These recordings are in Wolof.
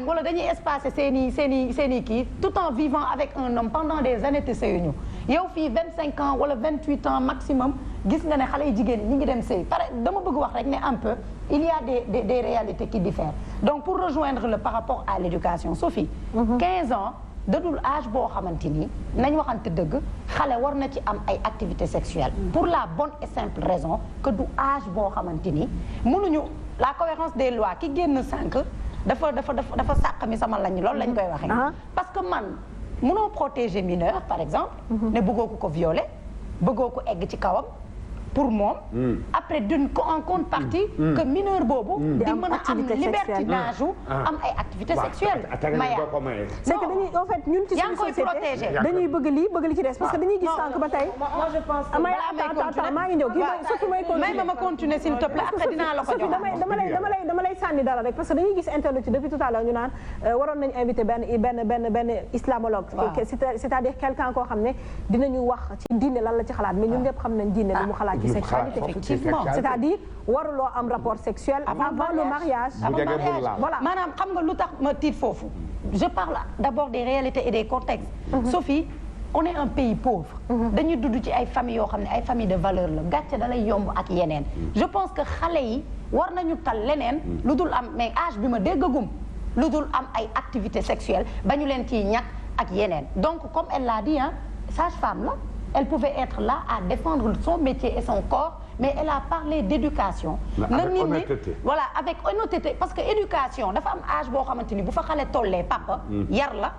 planning wala dañuy espacer seen i kii tout en vivant avec un homme pendant des années te sëyuñu yow fii 25 ans wala 28 ans maximum gis nga ne xale yu jigéen ñi ngi dem sëy pare dama bëgg wax rek ne un peu il y a des réalités qui diffèrent donc pour rejoindre le par rapport à l'éducation Sophie 15 ans dadul âge boo xamante ni nañ waxante dëgg xale war na ci am ay activités sexuelles pour la bonne et simple raison que du âge boo xamante ni mënuñu la cohérence des lois ki génn sànq dafa sàq mi sama lañ loolu lañ koy waxee parce que man mënoo protéger mineur par exemple ne bëggoo ko violer bëggoo ko egg ci kawam pour moom après en contrepartie que mineur boobu di mën a am libertinage am ay activités sexuelles maya c'est que dañuy en fait ñun ci suñu société dañuy bëgg li ci des parce que dañuy gis sànq ba tey moi je pense que maa ngi ñëw surtout may continuer ma continuer s'il te plaît après dinaa la ko jox dama lay sànni dara rek parce que dañuy gis internet depuis tout à l'heure ñu naan waroon nañu invité benn islamologue c'est-à-dire quelqu'un koo xam ne dinañu wax ci diine lan la ci xalaat mais ñun ñëpp xam nañ diine lu mu xalaat sexualité effectivement c'est-à-dire waruloo am rapport sexuel avant le mariage voilà maanaam xam nga lu tax ma tiit foofu je parle d'abord des réalités et des contextes Sophie on est un pays pauvre dañuy dudd ci ay familles yoo xam ne ay famille de valeur la gàcce da lay yomb ak yeneen je pense que xale yi war nañu tal leneen lu dul am mais âge bi ma déggagum lu dul am ay activités sexuelles ba ñu leen ciy ñàkk ak yeneen donc comme elle l'a dit sage-femme la elle pouvait être là à défendre son métier et son corps mais elle a parlé d'éducation avec honnêteté voilà avec honnêteté parce que éducation dafa am âge boo xamante ni bu fa xale tollee papa yar la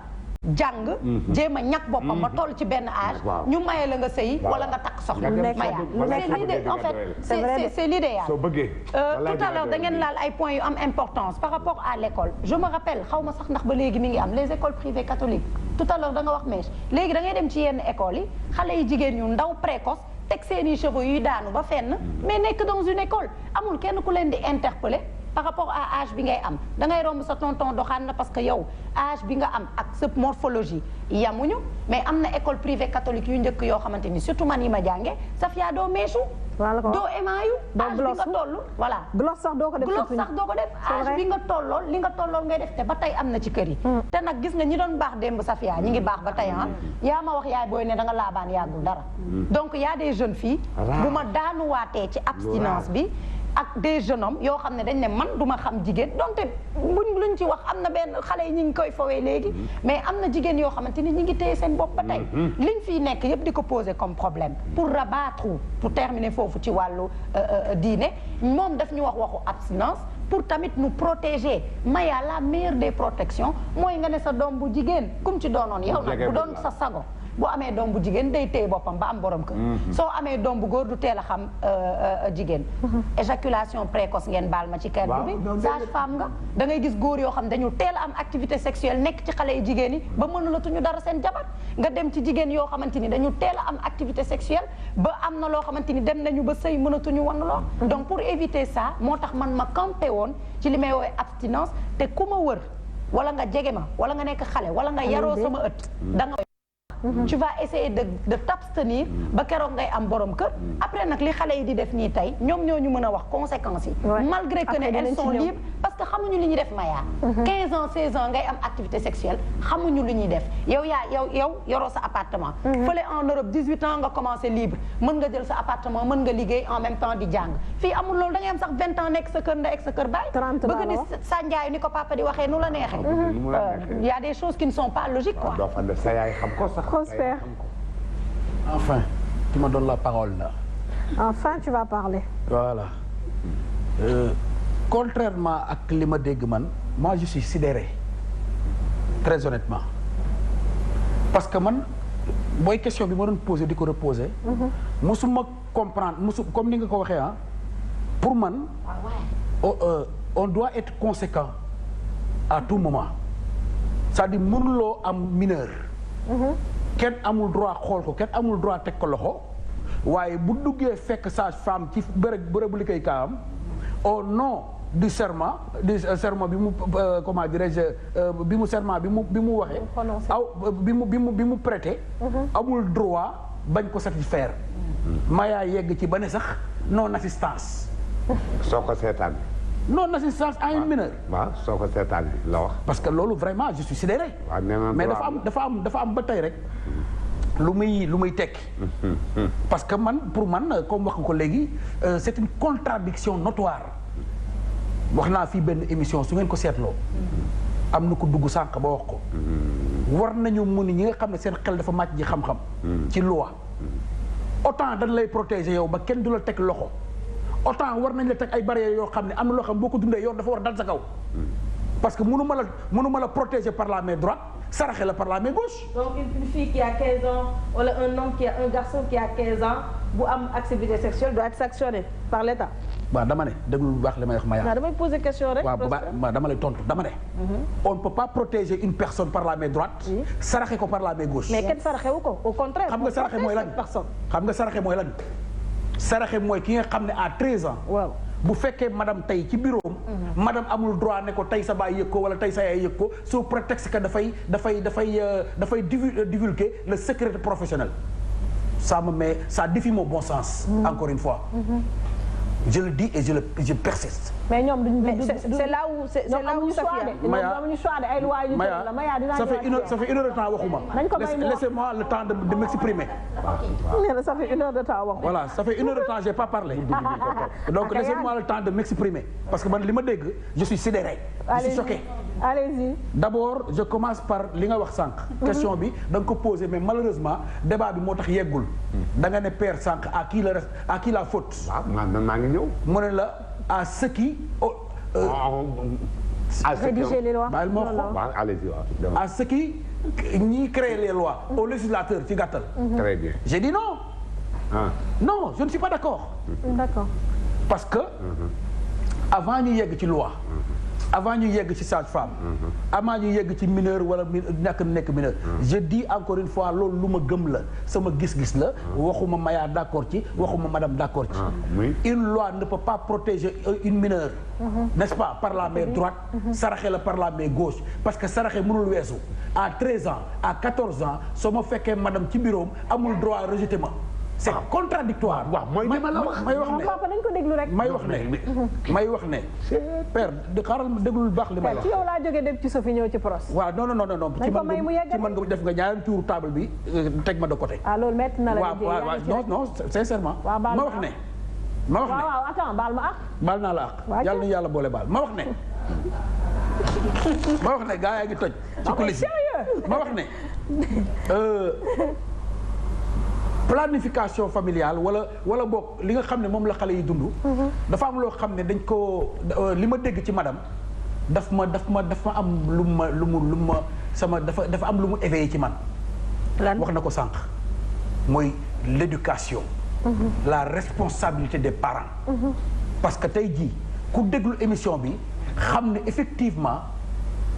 jàng jéem a ñàkk boppam ba toll ci benn âge ñu maye la nga sëy wala nga takk soxna maya c'est l'idée en fait c'est l'idéal tout à l'heure da ngeen laal ay points yu am importance par rapport à l'école je me rappelle xaw ma sax ndax ba léegi mi ngi am les écoles privées catholiques tout à l'heure da nga wax mèche léegi da ngay dem ci yenn écoles yi xale yi jigéen ñu ndaw précoce teg seeni cheveux yuy daanu ba fenn mais nekk dans une école amul kenn ku leen di interpeller par rapport à âge bi ngay am da ngay romb sa tonton doxaan la parce que yow âge bi nga am ak sa morphologie yamuñu mais am na école privée catholique yu njëkk yoo xamante ni surtout man yi ma jànge Safia doo meesu doo émaayu âge bi nga toll voilà gloss sax doo ko def âge bi nga tollool li nga tollool ngay def te ba tey am na ci kër yi te nag gis nga ñi doon baax démb Safia ñi ngi baax ba tey yaa ma wax yaay booy ne da nga laabaan yàggul dara donc y a des jeunes filles bu ma daanuwaatee ci abstinence bi ak des jeunes hommes yoo xam ne dañ ne man du ma xam jigéen donte luñ ci wax am na benn xale yi ñu ngi koy fowee léegi mais am na jigéen yoo xamante ni ñi ngi téye seen bopp ba tey liñ fiy nekk yëpp di ko poser comme problème pour rabattre pour terminer foofu ci wàllu diine moom daf ñu wax waxu abstinence pour tamit nous protéger maya la meilleure des protections mooy nga ne sa doom bu jigéen kum ci doonoon yow nag bu doon sa sago bu amee doom bu jigéen day téye boppam ba am borom kër soo amee doom bu góor du teel a xam jigéen éjaculation précoce ngeen baal ma ci kër bi sage-femme nga da ngay gis góor yoo xam dañu teel a am activité sexuelle nekk ci xale yi jigéen yi ba mënulatuñu dara seen jabar nga dem ci jigéen yoo xamante ni dañu teel a am activité sexuelle ba am na loo xamante ni dem nañu ba sëy mënatuñu wan loo donc pour éviter ça moo tax man ma campé woon ci li may woowee abstinence te ku ma wër wala nga jege ma wala nga nekk xale wala nga yaroo sama ëtt da nga tu vas essayer de t'abstenir ba keroog ngay am borom kër après nag li xale yi di def nii tey ñoom ñoo ñu mën a wax conséquences yi malgré que ne elles sont libres parce que xamuñu li ñuy def maya 15 ans 16 ans ngay am activité sexuelle xamuñu li ñuy def yow yoroo sa appartement fële en Europe 18 ans nga commencé libre mën nga jël sa appartement mën nga liggéey en même temps di jàng fii amul loolu da ngay am sax 20 ans nekk sa kër ndey ak sa kër baay bëgg ni sànjaayu ni ko papa di waxee nu la neexee y a des choses qui ne sont pas logiques quoi Prospère. Enfin, tu me donnes la parole là. Enfin, tu vas parler. Voilà. Contrairement à li ma dégg man, moi je suis sidéré. Très honnêtement. Parce que man booy question bi ma doon poser di ko reposer. musuma comprendre comme ni nga ko waxee pour man on doit être conséquent à tout moment. C'est-à-dire mënuloo am mineur. kenn amul droit xool ko kenn amul droit teg ko loxo waaye bu duggee fekk sage-femme ci bërëbu liggéeykaayam au nom du serment bi mu comment dirais-je bi mu serment bi mu waxee bi mu prêté amul droit bañ ko satisfaire mayaa yegg ci ba ne sax non assistance soo ko seetaan non assistance à une mineure. waaw soo ko seetaan la wax. parce que loolu vraiment je suis sidéré. waaw nee na mais dafa am ba tey rek. lu muy tekki. parce que man pour man comme wax nga ko léegi c'est une contradiction notoire. wax naa fii benn émission su ngeen ko seetloo. am na ko dugg sànq ba wax ko. war nañu mun ñi nga xam ne seen xel dafa màcc ji xam-xam. ci loi. autant dañ lay protéger yow ba kenn du la teg loxo. autant war nañ la teg ay barrières yoo xam ne am na loo xam boo ko dundee yoon dafa war a dal sa kaw. parce que mënu ma la protéger par la main droite saraxe la par la main gauche. donc une fille qui a 15 ans wala un garçon qui a 15 ans bu am activité sexuelle doit être sanctionné par l'État. waaw dama ne déglu lu baax li may wax Maya. waaw damay poser question rek. waaw dama lay tontu dama ne. on ne peut pas protéger une personne par la main droite. saraxe ko par la main gauche. mais kenn saraxewu ko au contraire. xam nga saraxe mooy lan xam nga saraxe mooy lan. saraxe mooy ki nga xam ne à 13 ans. waaw bu fekkee madame tey ci bureau am. madame amul droit ne ko tey sa baay yëg ko wala tey sa yaay yëg ko sous prétexte que dafay divulguer le secret professionnel. ça défie mon bon sens. encore une fois. je le dis et je persiste. mais ñoom c'est là où Maya amuñu choix de ay loi yu la Maya dinaa ça fait une heure de temps waxuma. laissez-moi le temps de m'exprimer. nee na ça fait une heure de temps waxuma. voilà ça fait une heure de temps j'ai pas parlé. donc laissez-moi le temps de m'exprimer parce que man li ma dégg je suis sidéré. je suis choqué. allez-y. d'abord je commence par li nga wax sànq. question bi da nga ko posé mais malheureusement débat bi moo tax yeggul. da nga ne père sànq à qui la faute. waaw maa ngi ñëw. mu ne la à ceux qui. rédiger les lois. à ceux qui ñi créer les lois aux législateurs ci gàttal. très bien. j'ai dit non. non je ne suis pas d'accord. d'accord. parce que avant ñu yegg ci loi. avant ñu yegg ci sage-femme. avant ñu yegg ci mineur wala nekk mineur. je dis encore une fois loolu lu ma gëm la sama gis-gis la. waxuma Maya d'accord ci waxuma madame d'accord ci. une loi ne peut pas protéger une mineure. n'est-ce pas par la main droite. saraxe la par la main gauche parce que saraxe mënul weesu à 13 ans à 14 ans soo ma fekkee madame ci bureau amul droit rejeter ma. c'est contradictoire. waaw mooy li ma la wax may wax ne papa nañ ko déglu rek. may wax ne. père xaaral ma déglu lu baax li may wax. ci yow laa jógee dem ci Sophie ñëw ci pros. waaw non. ci man nga def nga ñaari tuuru table bi teg ma de côté. ah loolu métti na la. waaw non sincèrement. ma wax ne. waaw attends baal ma ak. baal naa la ak yàlla na yàlla boole baal ma wax ne. ma wax ne gaa yaa ngi toj. ci coulisses yi ma wax ne. planification familiale wala boog li nga xam ne moom la xale yi dund. dafa am loo xam ne dañ ko li ma dégg ci madame dafa am lu ma sama dafa am lu mu éveillé ci man. wax na ko sànq mooy l'éducation. la responsabilité des parents. parce que tey jii ku déglu émission bi xam ne effectivement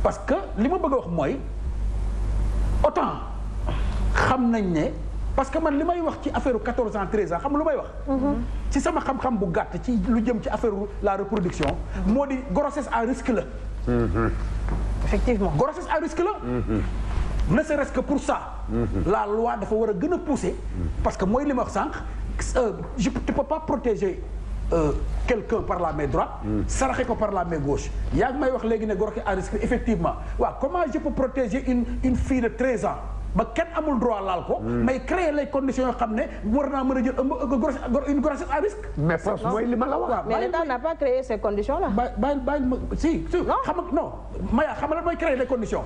parce que li ma bëgg a wax mooy autant xam nañ ne. parce que man li may wax ci affaire 14 ans 13 ans xam nga lu may wax. ci sama xam-xam bu gàtt ci lu jëm ci affaire la reproduction. moo di grossesse à risque la. effectivement grossesse à risque la. ne serait-ce que pour ça. la loi dafa war a gën a pousser. parce que mooy li ma wax sànq tu peux pas protéger quelqu'un par la main droite. saraxe ko par la main gauche. yaa ngi may wax léegi ne grossesse à risque effectivement waaw comment je peux protéger une fille de 13 ans. ba kenn amul droit laal ko. mais créer les conditions yoo xam ne war naa mën a jël une grossesse à risque. mais parce que mooy li ma la wax. mais l'État n'a pas créé ces conditions là. bàyyi si. xam nga non Maya xam nga lan mooy créer les conditions.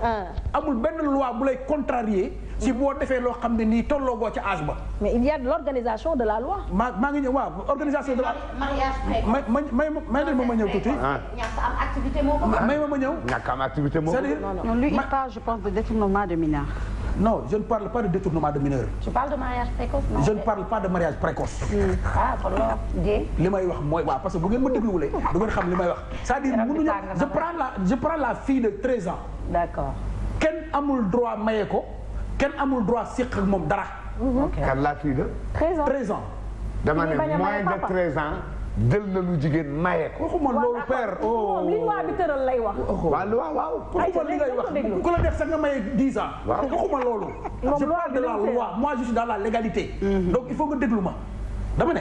amul benn loi bu lay contrarier si boo defee loo xam ne nii tolloogoo ca âge ba. mais il y a de l'organisation de la loi. maa ngi ñëw waaw organisation de la. mariage may leen ma ñëw tuuti. ñàkk am activité moo ko. may ma ñëw. ñàkk am activité moo ko. c'est-à-dire non lui il parle je pense de détournement de mineurs. non je ne parle pas de détournement de mineurs. tu parles de mariage précoce. non je ne parle pas de mariage précoce. ah kon loolu. li may wax mooy waaw parce que bu ngeen ma dégluwulee du ngeen xam li may wax. c'est-à-dire mënuñu je prends la fille de 13 ans. d'accord. kenn amul droit maye ko kenn amul droit séq ak moom dara. kan la fille de. 13 ans. dama ne moins de 13 ans. jël na lu jigéen maye ko. waxuma loolu père. moom li loi bi tëral lay wax. waaw. waxuma li ngay wax ku la def sax nga maye 10 ans. waxuma loolu. je parle de la loi moi je suis dans la légalité. donc il faut nga déglu ma. dama ne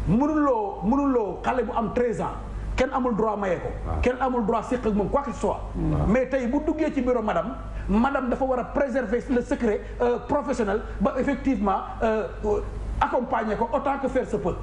mënuloo xale bu am 13 ans kenn amul droit maye ko. kenn amul droit séq ak moom quoi que ce soit. mais tey bu duggee ci bureau madame dafa war a préserver le secret professionnel ba effectivement accompagner ko autant que faire se peut.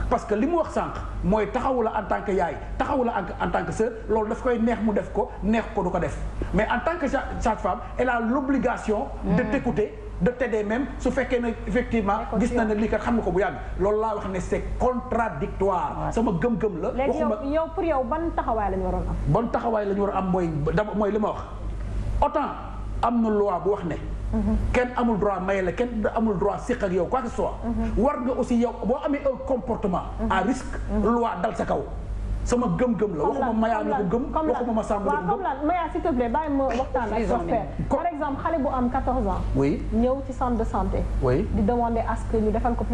parce que li mu wax sànq mooy taxawu la en tant que yaay taxawu la en tant que sœur loolu daf koy neex mu def ko neex ko du ko def mais en tant que sage-femme elle a l'obligation de t'écouter de t'aider même su fekkee ne effectivement gis na ne lii kat xam nga ko bu yàgg loolu laa wax ne c'est contradictoire sama gëm-gëm la. léegi yow pour yow ban taxawaay la ñu waroon am. ban taxawaay la ñu war a am mooy li ma wax autant am na loi bu wax ne. kenn amul droit maye la kenn amul droit séq ak yow quoi que ce soit. war nga aussi yow boo amee un comportement à risque. loi dal sa kaw. sama gëm-gëm la waxuma Maya na ko gëm waxuma ma Samba na ko gëm. comme lan Maya s'il te plaît bàyyi ma waxtaan ak Prospère. par exemple xale bu am 14 ans. oui ñëw ci centre de santé. oui di demander à ce que ñu defal ko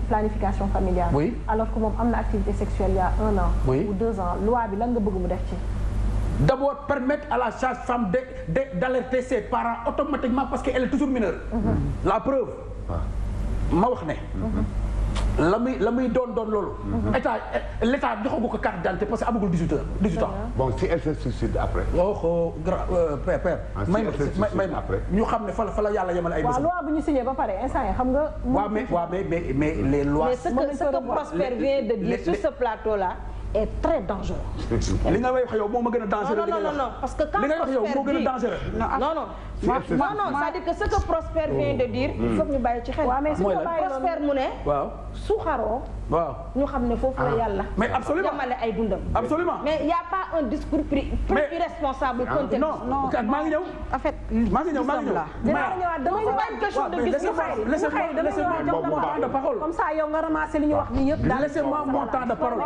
planification familiale. oui alors que moom am na activité sexuelle il y a 1 an. oui ou 2 ans loi bi lan nga bëgg mu def ci. d'abord permettre à la sage-femme d'alerter ses parents automatiquement parce qu'elle est toujours mineure. La preuve. ma wax ne. la muy doon loolu. l'état joxagu ko carte d'identité parce que amagul 18 ans. bon si elle se suicide après. père. may ñu xam ne fa la yàlla yemal ay. waaw loi bu ñu signé ba pare instant yi xam nga. waaw mais les lois. mais ce que Prospère vient de dire sur ce plateau là. est très dangereux. li nga wax yow moo ma gën a dangereux. non parce que quand li nga wax yow moo gën a dangereux. non c'est-à-dire que ce que Prospère vient de dire. il faut que ñu bàyyi ci xel. waaw mais su ko bàyyi Prospère mu ne. waaw su xaroo. waaw ñu xam ne foofu la yàlla. mais absolument jamale ay dundam. absolument mais y a pas un discours plus irresponsable. non maa ngi ñëw. en fait maa ngi ñëw. dinaa ñëwaat damay pas une question de discours. comme ça yow nga ramasser li ñu wax nii yëpp. laissez-moi mon temps de parole.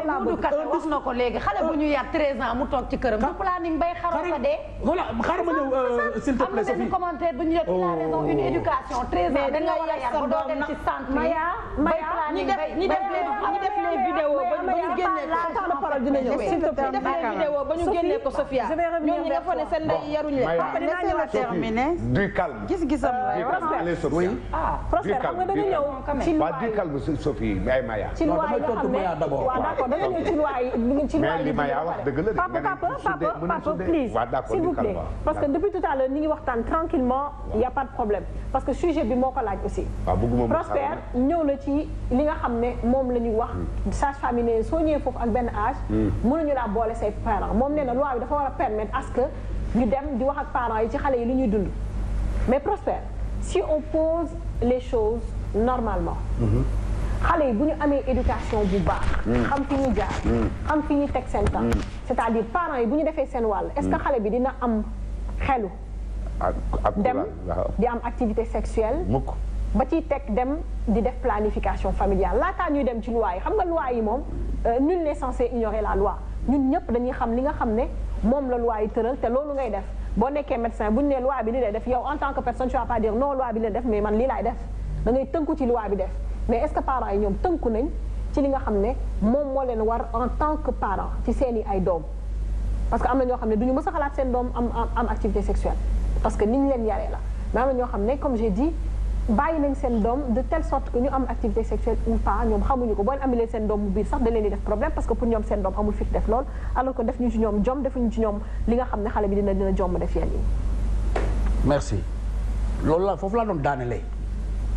wax na ko léegi xale bu ñu yar 13 ans mu toog ci këram. du planning bay xaroo fa dee. voilà xaaral ma ñëw s'il te plaît Sophie. am na benn commentaire bu ñu def il a raison une éducation 13 ans. da nga war a yar ba doo dem ci centre yi. ñi def les vidéos ba ñu génnee temps de parole dina ñëw. s'il te plaît def les vidéos ba ñu génnee ko Sophia. ñooñu nga fa ne seen ndey yaruñu leen. terminé. du calme. gis-gisam la Prospère. Prospère xam nga dañu ñëw ci loi du calme Sophie mais Maya. ci loi yi nga xam ne waaw d'accord da nga ñëw ci loi yi. mais li Maya wax dëgg la de. papa please s'il vous plaît parce que depuis tout à l'heure ñu ngi waxtaan tranquillement y a pas de problème parce que sujet bi moo ko laaj aussi. Prospère ñëw na ci li nga xam ne moom la ñuy wax sage-femme yi ne soo ñëwee foofu ak benn âge. mënuñu laa boole say parents moom nee na loi bi dafa war a permettre à ce que ñu dem di wax ak parents yi ci xale yi li ñuy dund mais Prospère si on pose les choses normalement. xale yi bu ñu amee éducation bu baax. xam fi ñu jaar. xam fi ñu teg seen temps. c'est-à-dire parents yi bu ñu defee seen wàll. est-ce que xale bi dina am xelu. dem di am activité sexuelle. ba ciy teg dem di def planification familiale laataa ñuy dem ci loi yi xam nga loi yi moom nul n'est censé ignorer la loi ñun ñëpp dañuy xam li nga xam ne moom la loi yi tëral te loolu ngay def boo nekkee médecin bu ñu nee loi bi li lay def yow en tant que personne tu vas pas dire non loi bi li lay def mais man lii laay def da ngay tënku ci loi bi def. mais est-ce que parents yi ñoom tënku nañ ci li nga xam ne moom moo leen war en tant que parent ci seeni ay doom parce que am na ñoo xam ne du ñu mës a xalaat seen doom am activité sexuelle parce que ni ñu leen yaree la mais am na ñoo xam ne comme j'ai dit bàyyi nañ seen doom de telle sorte que ñu am activité sexuelle ou pas ñoom xamuñu ko boo leen amilee seen doom mu biir sax da leen di def problème parce que pour ñoom seen doom amul fit def lool alors que def ñu ci ñoom jom defuñu ci ñoom li nga xam ne xale bi dina jom def yenn yi. merci loolu la foofu laa doon daanelee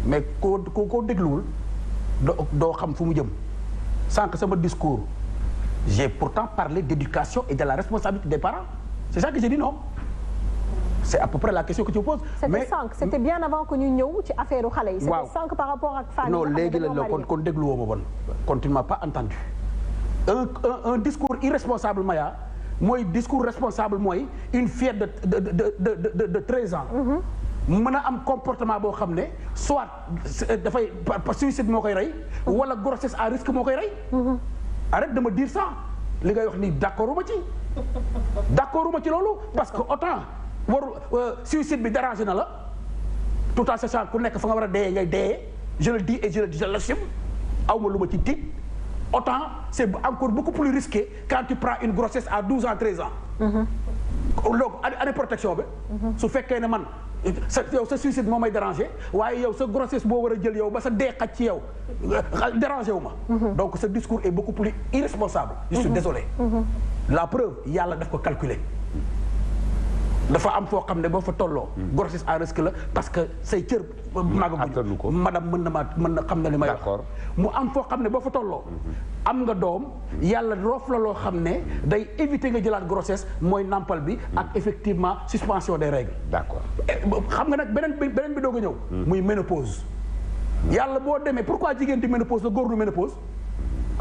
mais koo dégluwul doo xam fu mu jëm sànq sama discours j'ai pourtant parlé d'éducation et de la responsabilité des parents c'est ça que j'ai dit non c'est à peu près la question que tu poses. mais c'était bien avant que ñu ñëw ci affaire xale yi. c'était sànq par rapport ak famille. non léegi la kon dégluwoo ma bon kon tu ne m'as pas entendu un discours irresponsable Maya mooy discours responsable mooy une fille de 13 ans. mën a am comportement boo xam ne soit dafay suicide moo koy rey wala grossesse à risque moo koy rey. arrête de me dire ça li ngay wax nii d'accorduma ci loolu parce que autant waru suicide bi dérangé na la tout en sachant ku nekk fa nga war a dee ngay dee je le dis et je l'assume awma lu ma ci tiit autant c'est encore beaucoup plus risqué quand tu prends une grossesse à 12 ans 13 ans. donc année protection bi. su fekkee ne man yow sa suicide moo may déranger waaye yow sa grossesse boo war a jël yow ba sa dee xaj ci yow déranger wu ma. donc ce discours est beaucoup plus irresponsable. je suis désolé. la preuve yàlla daf ko calculer. dafa am foo xam ne boo fa tolloo. grossesse à risque la parce que say cër. attanu ko madame mën na xam na li may wax. mu am foo xam ne boo fa tolloo. am nga doom yàlla roof la loo xam ne day éviter nga jëlaat grossesse mooy nampal bi ak effectivement suspension des règles. d'accord xam nga nag beneen bi doog a ñëw. muy ménopause. yàlla boo demee pourquoi jigéen di ménopause la góor du ménopause.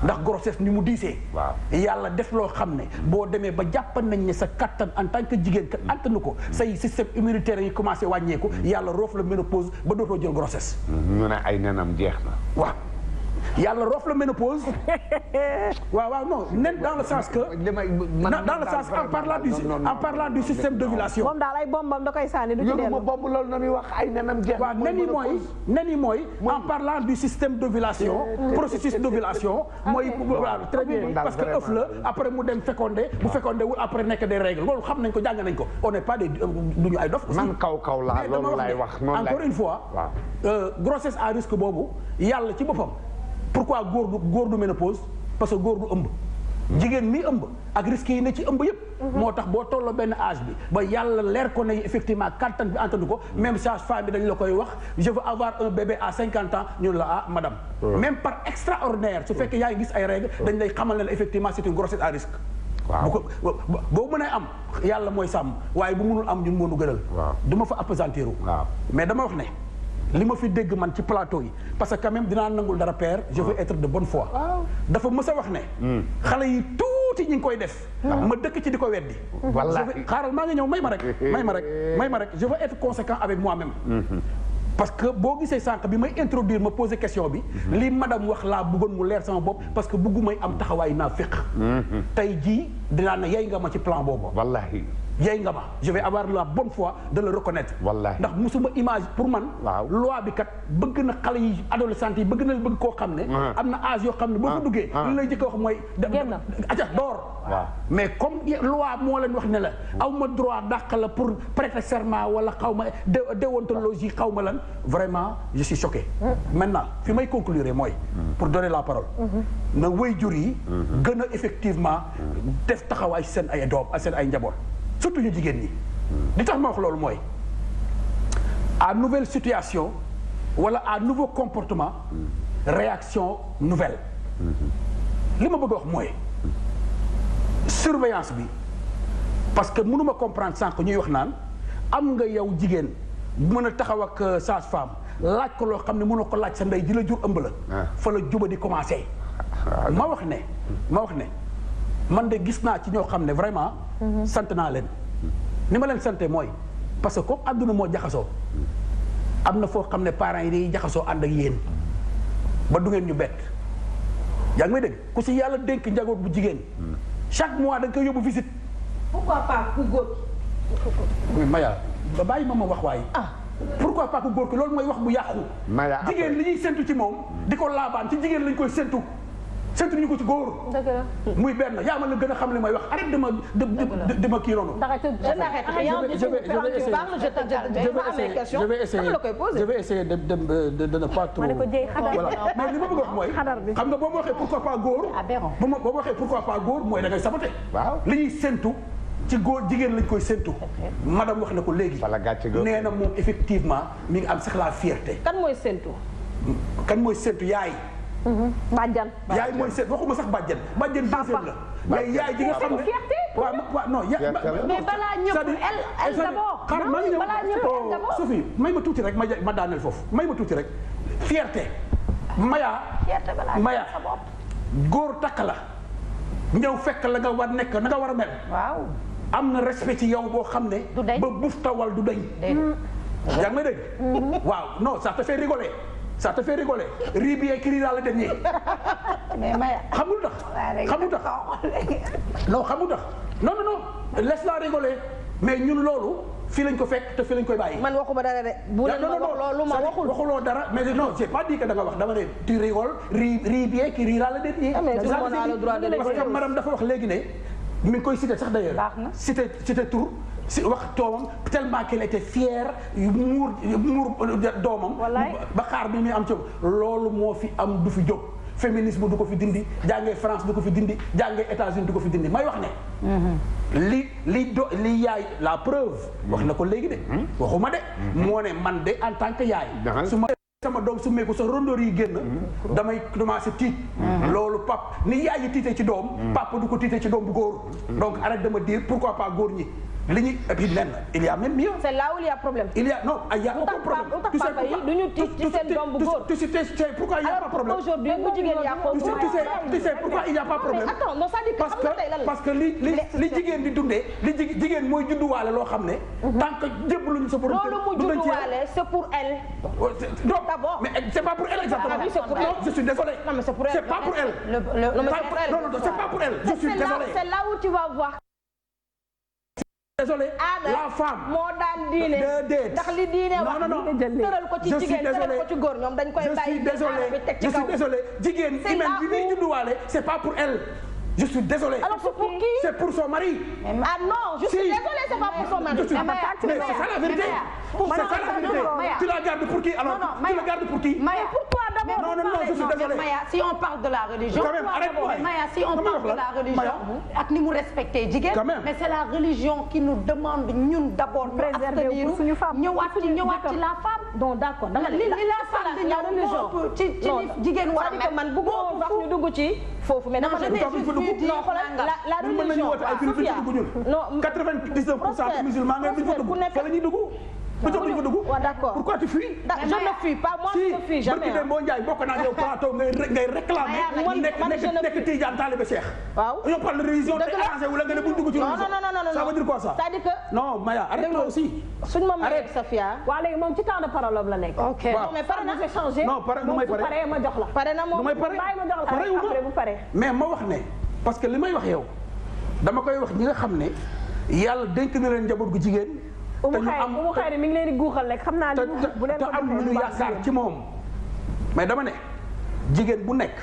ndax grossesse ni mu diisee. waaw yàlla def loo xam ne boo demee ba jàppan nañ ne sa kattan en tant que jigéen kat antanu ko say système immunitaire yi commencé wàññeeku yàlla roof la ménopause ba dootoo jël grossesse. ñu ne ay nenam jeex na. waaw yàlla roof la ménopause waaw non nen dans le sens que. dans le sens en parlant du système d'ovulation. moom daal ay bombam da koy sànni du ci dellu. bomb loolu na muy wax ay nenam jeex na. waaw nen yi mooy en parlant du système d'ovulation processus d'ovulation mooy voilà très bien parce que œuf la après mu dem fécondé bu fécondé wul après nekk des règles loolu xam nañ ko jàng nañ ko on n'est pas des duñu ay dof. man kaw laa loolu laay wax noonu encore une fois. grossesse à risque boobu yàlla ci boppam. pourquoi góor du ménopause parce que góor du ëmb. jigéen mi ëmb ak risques yi ne ci ëmb yëpp. moo tax boo tolloo benn âge bi ba yàlla leer ko ne effectivement kattan bi antanu ko même sage-femme bi dañ la koy wax je veux avoir un bébé à 50 ans ñu la ah madame. même par extraordinaire su fekkee yaa ngi gis ay règles dañ lay xamal ne effectivement c'est une grossesse à risque. waaw bu ko boo mënee am yàlla mooy sàmm waaye bu mënul am ñun moo nu gënal. waaw du ma fa appesantir. waaw mais dama wax ne. li ma fi dégg man ci plateau yi parce que quand même dinaa nangul dara père je veux être de bonne foi. dafa mës a wax ne. xale yi tuuti ñi ngi koy def. ma dëkk ci di ko weddi. wallaahi xaaral maa ngi ñëw may ma rek je veux être conséquent avec moi-même. parce que boo gisee sànq bi may introduire ma poser question bi. li madame wax laa bëggoon mu leer sama bopp parce que bëggumay am taxawaay naa féq. tey jii dinaa ne yey nga ma ci plan boobu. wallaahi. yey nga ma je vais avoir la bonne foi de le reconnaître. wallaahi ndax musuma image pour man. waaw loi bi kat bëgg na xale yi adolescents yi bëgg na bëgg koo xam ne. am na âge yoo xam ne boo ko duggee. li lay jëkk wax mooy. génn aca door. waaw mais comme loi moo leen wax ne la aw ma droit dàq la pour prêter serment wala xaw ma déontologie xaw ma lan vraiment je suis choqué. maintenant fi may conclure mooy. pour donner la parole. na waajur yi. gën a effectivement def taxawaay seen ay doom seen ay njaboot. surtout ñu jigéen ñi. li tax ma wax loolu mooy à nouvelle situation wala à nouveau comportement réaction nouvelle. li ma bëgg a wax mooy surveillance bi parce que mënuma comprendre sànq ñuy wax naan am nga yow jigéen mën a taxaw ak sage-femme laaj ko loo xam ne mënoo ko laaj sa ndey ji la jur ëmb la. fa la juba di commencé. ma wax ne man de gis naa ci ñoo xam ne vraiment. sant naa leen. ni ma leen sante mooy parce que comme àdduna moo jaxasoo am na foo xam ne parents yi dañuy jaxasoo ànd ak yéen ba du ngeen ñu bett yaa ngi may dégg ku si yàlla dénk njaboot bu jigéen chaque mois da nga koy yóbbu visite. pourquoi pas ku góor ki. Maya ba bàyyi ma wax waaye. pourquoi pas ku góor ki loolu mooy wax bu yàqu. Maya jigéen li ñuy séntu ci moom di ko laabaan ci jigéen lañ koy séntu. séntu ñu ko ci góor. dëgg la. muy benn yaa ma la gën a xam li may wax arrête de ma kii noonu. je vais essayer de ne pas trop. ma ne ko Dieye xadar voilà mais li ma bëgg a wax mooy. xam nga boo ma waxee pourquoi pas góor. boo ma waxee pourquoi pas góor mooy da ngay saboté. waaw li ñuy séntu ci góor jigéen lañ koy séntu. madame wax na ko léegi. wala gàcce góor nee na moom effectivement mi ngi am sax la fierté. kan mooy séntu. kan mooy séntu yaay. bàjjan. yaay mooy seet waxuma sax bàjjen deuxième la. mais yaay ji nga xam ne waaw non mais balaa ñëpp elle d'abord. xaaral maa ngi ñëw balaa ñëpp elle d'abord. Sophie may ma tuuti rek ma daaneel foofu may ma tuuti rek fierté. Maya góor takk la ñëw fekk la nga war nekk na nga war a mel. waaw. am na respect ci yow boo xam ne. du dañ ba buuf tawal du dañ. yaa ngi may dégg. waaw non ça te fait rigoler. ça te fait rigoler riz bi écrit dans le dernier. mais Maya. xamul tax non xamul tax non laisse-la rigoler mais ñun loolu fii lañ ko fekk te fii lañ koy bàyyi. man waxuma dara de. bu leen ma wax loolu ma waxul. waxuloo dara mais non j'ai pas dit que da nga wax dama ne tu rigoles riz bi écrit dans le dernier. mais tout le monde a le droit de parce que madame dafa wax léegi ne mi ngi koy cité sax d'ailleurs. baax na cité tur si wax doomam tellement qu'elle était fière muur doomam. ba xaar bi muy am ci loolu moo fi am du fi jóg. féminisme du ko fi dindi jàngee France du ko fi dindi jàngee États-Unis du ko fi dindi may wax ne. li yaay la preuve. wax na ko léegi de. waxuma de. moo ne man de en tant que yaay. su ma sama doom su meeku sa rondor yi génn. damay commencé tiit. loolu pap ni yaay yi tiite ci doom. papa du ko tiite ci doom bu góor. donc arrête de me dire pourquoi pas góor ñi. li ñu et puis lenn il y a même mieux. c'est là où il y a problème. il y a non il y a aucun problème. tu sais pourquoi du ñu tiit ci seen doom bu góor. tu sais pourquoi il y a pas problème. aujourd'hui bu jigéen y a problème. tu sais pourquoi il y a pas problème. mais attends non c'est-à-dire que xam nga tey lan la. parce que li jigéen di dundee li jigéen mooy judduwaale loo xam ne. tant que jébbaluñu sa borom. loolu mu judduwaale c'est pour elle. donc d'abord mais c'est pas pour elle exactement. c'est pour elle. je suis désolé. non mais c'est pour elle. c'est pas pour elle. non c'est pas pour elle. je suis désolé. c'est là où tu vas voir. désolé la femme moo daan diine ndax li diine wax tëral ko ci jigéen tëral ko ci góor ñoom dañ koy bàyyi je suis désolé jigéen humaine bi muy judduwaale c'est pas pour elle je suis désolé. Alors c'est pour qui? C'est pour son mari. Ah non, je suis désolée, c'est pas pour son mari. Mais c'est ça la vérité. C'est ça la vérité. Tu la gardes pour qui alors? Tu la gardes pour qui? Maya, pour toi d'abord. Non, je suis désolé. Maya, si on parle de la religion. Quand même, arrête-moi. Maya, si on parle de la religion. ak ni mu respecté jigéen. Mais c'est la religion qui nous demande ñun d'abord préserver pour suñu femme. ñëwaat ci la femme. Donc d'accord. La femme di ñëw ci jigéen war a mel. man bëgguma wax ñu dugg ci foofu mais dama la religion Sofia non 99% des musulmans nga duñ fa dugg fa la ñuy dugg ba jox duñ fa dugg. waaw d'accord pourquoi tu fuis? je ne fuis pas moi je ne fuis jamais. si boo Ndiaye bokk naa yow plateau ngay réclamer nekk Tidiane talibé Cheikh. waaw on parle de religion te arrangé wala nga ne buñ dugg ci religion. non ça veut dire quoi ça? c'est-à-dire que non Maya arrête-toi aussi. suñu ma mayee Sofia. waaw léegi moom ci temps de parole la nekk. ok non mais pare na changé. non pare nu may pare pare ma jox la. pare na moom nu may pare bàyyi ma jox la après bu pare. mais ma wax ne parce que li may wax yow dama koy wax ñi nga xam ne yàlla dénk na leen njaboot gu jigéen. te ñu am Umu Xayri mi ngi leen di guuxal rek xam naa bu leen te am lu ñu yaakaar ci moom. mais dama ne jigéen bu nekk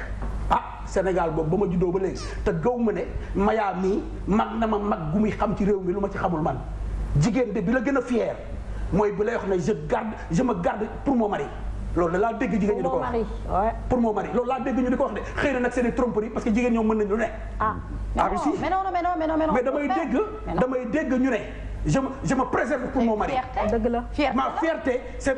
Sénégal boobu ba ma juddoo ba léegi te gaw ma ne Maya mii mag na ma mag gu muy xam ci réew mi lu ma ci xamul man jigéen de bi la gën a fier mooy bi lay wax ne je me garde pour mon mari. loolu laa dégg jigéen ñi di ko wax pour mon mari loolu laa dégg ñu di ko wax de xëy na nag c'est des tromperies parce que jigéen ñoom mën nañu lu ne. mais non mais damay dégg ñu ne je me préserve pour mon mari. dëgg la ma fierté c'est